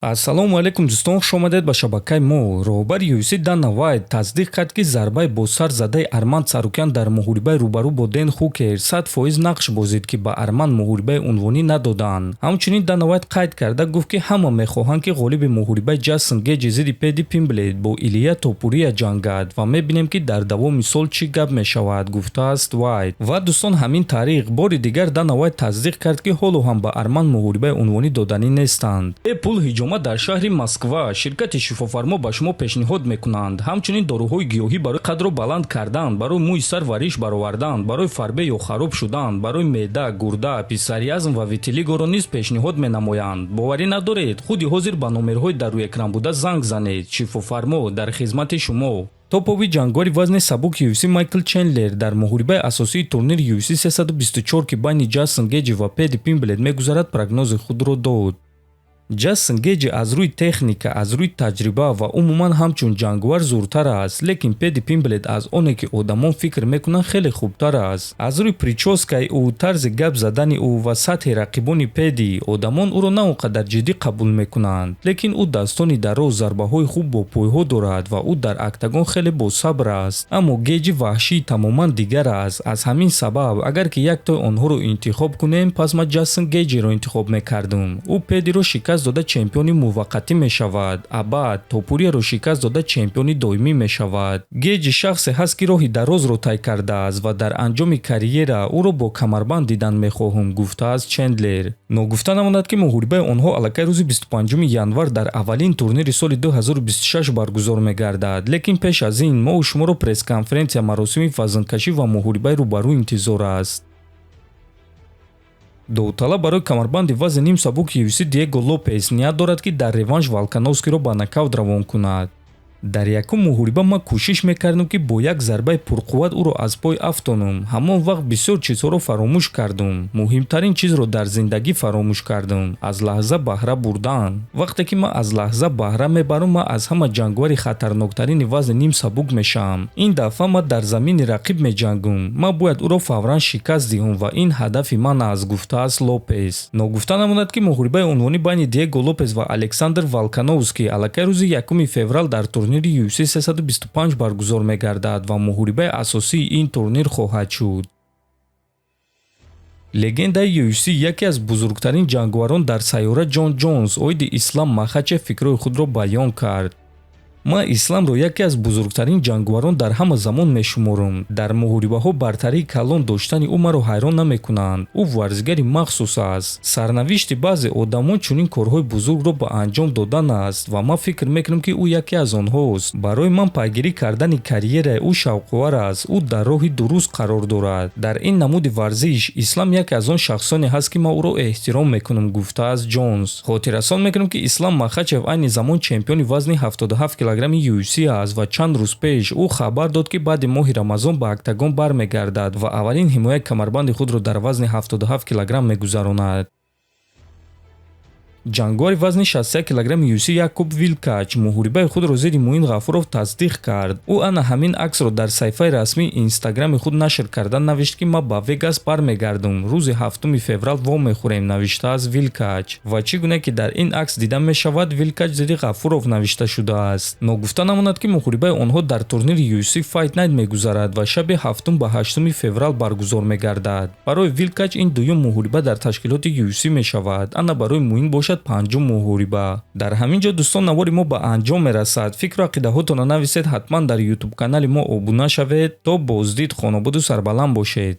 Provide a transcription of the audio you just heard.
ассалому алайкум дӯстон, хуш омадед ба шабакаи мо. роҳбари UFC Дана тасдиқ кард ки зарбаи бо сар задаи Арман Царукян дар муҳорибаи рӯбарӯ бо Дэн Хукер 100% нақш бозид ки ба Арман муҳорибаи унвонӣ надоданд. ҳамчунин Дана қайд карда гуфт ки ҳама мехоҳанд ки ғолиби муҳорибаи Ҷастин Гейҷи зидди Пэдди Пимблейд бо Илия Топурия ҷангад ва мебинем ки дар давоми сол чӣ гап мешавад, гуфтааст Вайт. ва дӯстон, ҳамин тариқ бори дигар Дана тасдиқ кард ки ҳоло ҳам ба Арман муҳорибаи унвонӣ доданӣ нестанд. дар шаҳри Москва ширкати шифофармо ба шумо пешниҳод мекунанд. ҳамчунин доруҳои гиёҳӣ барои қадро баланд кардан, барои мӯи сар вариш баровардан, барои фарбе ё хароб шудан, барои меъда, гурда, писариазм ва витилигоро низ пешниҳод менамоянд. боварӣ надоред, худи ҳозир ба номерҳои дар рӯи экран буда занг занед. Шифофармо дар хизмати шумо. топови ҷангори вазни сабук UFC Майкл Чендлер дар муҳорибаи асосии турнири UFC 324 ки байни Ҷастин Гейҷи ва Пэдди Пимблейд мегузарад, прогнози худро дод. Ҷастин Гейҷи аз рӯи техника, аз рӯи таҷриба ва умуман ҳамчун ҷангвар зӯртар аст, лекин Пэдди Пимблейд аз оне ки одамон фикр мекунанд хеле хубтар аст. аз рӯи прическаи ӯ, тарзи гап задани ӯ ва сатҳи рақибони Пэдди, одамон ӯро на он қадар ҷиддӣ қабул мекунанд, лекин ӯдастони дароз, зарбаҳои хуб бо пойҳо дорад ва ӯ дар актагон хеле босабр аст. аммо Гейҷи ваҳшии тамоман дигар аст. аз ҳамин сабаб агар ки яктои онҳоро интихоб кунем, пас ман Ҷастин Гейҷиро интихоб мекардам. ӯ Пэддиро шикаст дода чемпиони муваққатӣ мешавад, абад Топурияро шикаст дода чемпиони доимӣ мешавад. Гейҷи шахсе ҳаст ки роҳи дарозро тай кардааст ва дар анҷоми карьера ӯро бо камарбанд дидан мехоҳам, гуфтааст Чендлер. ногуфта намонад ки муҳорибаи онҳо аллакай рӯзи 25 январ дар аввалин турнири соли 2026 баргузор мегардад, лекин пеш аз ин мо шуморо пресс-конференсия, маросими вазнкашӣ ва муҳорибаи рӯбарӯ интизор аст. довталаб барои камарбанди вазни ним сабуки UFC Диего Лопес ният дорад ки дар реванш Волкановскиро ба нокаут равон кунад. дар якум муҳориба ман кӯшиш мекардам ки бо як зарбаи пурқувват ӯро аз пой афтонам. ҳамон вақт бисёр чизҳоро фаромӯш кардам. муҳимтарин чизро дар зиндагӣ фаромӯш кардам: аз лаҳза баҳра бурдан. вақте ки ман аз лаҳза баҳра мебарам, ман аз ҳама ҷангвари хатарноктарини вазни ним сабук мешавам. ин дафъа ман дар замини рақиб меҷангам. ман бояд ӯро фавран шикаст диҳам ва ин ҳадафи ман аст, гуфтааст Лопес. ногуфта намонад ки муҳорибаи унвонӣ байни Диего Лопес ва Александр Волкановский аллакай рӯзи 1 феврал дар турнири UFC 325 баргузор мегардад ва муҳорибаи асосии ин турнир хоҳад шуд. легендаи UFC, яке аз бузургтарин ҷангварон дар сайёра Джонс, оиди Ислам Махачев фикрҳои худро баён кард. ман Исламро яке аз бузургтарин ҷангварон дар ҳама замон мешуморам. дар муҳорибаҳо бартарии калон доштани ӯ маро ҳайрон намекунанд. ӯ варзигари махсус аст. сарнавишти баъзе одамон чунин корҳои бузургро ба анҷом додан аст ва ман фикр мекунам ки ӯ яке аз онҳост. барои ман пайгирӣ кардани карьераи ӯ шавқовар аст. ӯ дар роҳи дуруст қарор дорад. дар ин намуди варзиш Ислам яке аз он шахсоне ҳаст ки ман ӯро эҳтиром мекунам, гуфтааст Джонс. хотиррасон мекунам ки Ислам Махачев айни замон чемпиони вазни 77 кг UFC аст ва чанд рӯз пеш ӯ хабар дод ки баъди моҳи Рамазон ба октагон бармегардад ва аввалин ҳимояи камарбанди худро дар вазни 77 кг мегузаронад. ҷангвари вазни 61 кг UFC Якуб Виклач муҳорибаи худро зидди Муин Гафуров тасдиқ кард. ӯ ана ҳамин аксро дар саҳифаи расмии инстаграми худ нашр карда навишт ки ман ба Вегас бармегардам, рӯзи 7 феврал вом мехӯрем, навиштааст Виклач. ва чӣ гуна ки дар ин акс дида мешавад, Виклач зидди Гафуров навишта шудааст. ногуфта намонад ки муҳорибаи онҳо дар турнири UFC Fight Night мегузарад ва шаби 7 ба 8 феврал баргузор мегардад. барои Виклач ин дуюм муҳориба дар ташкилоти UFC мешавад. ана барои Муин бошад панҷум муҳориба. дар ҳамин ҷо дӯстон, навори мо ба анҷом мерасад. фикру ақидаҳотонро нависед. ҳатман дар YouTube канали мо обуна шавед. то боздид, хонободу сарбаланд бошед.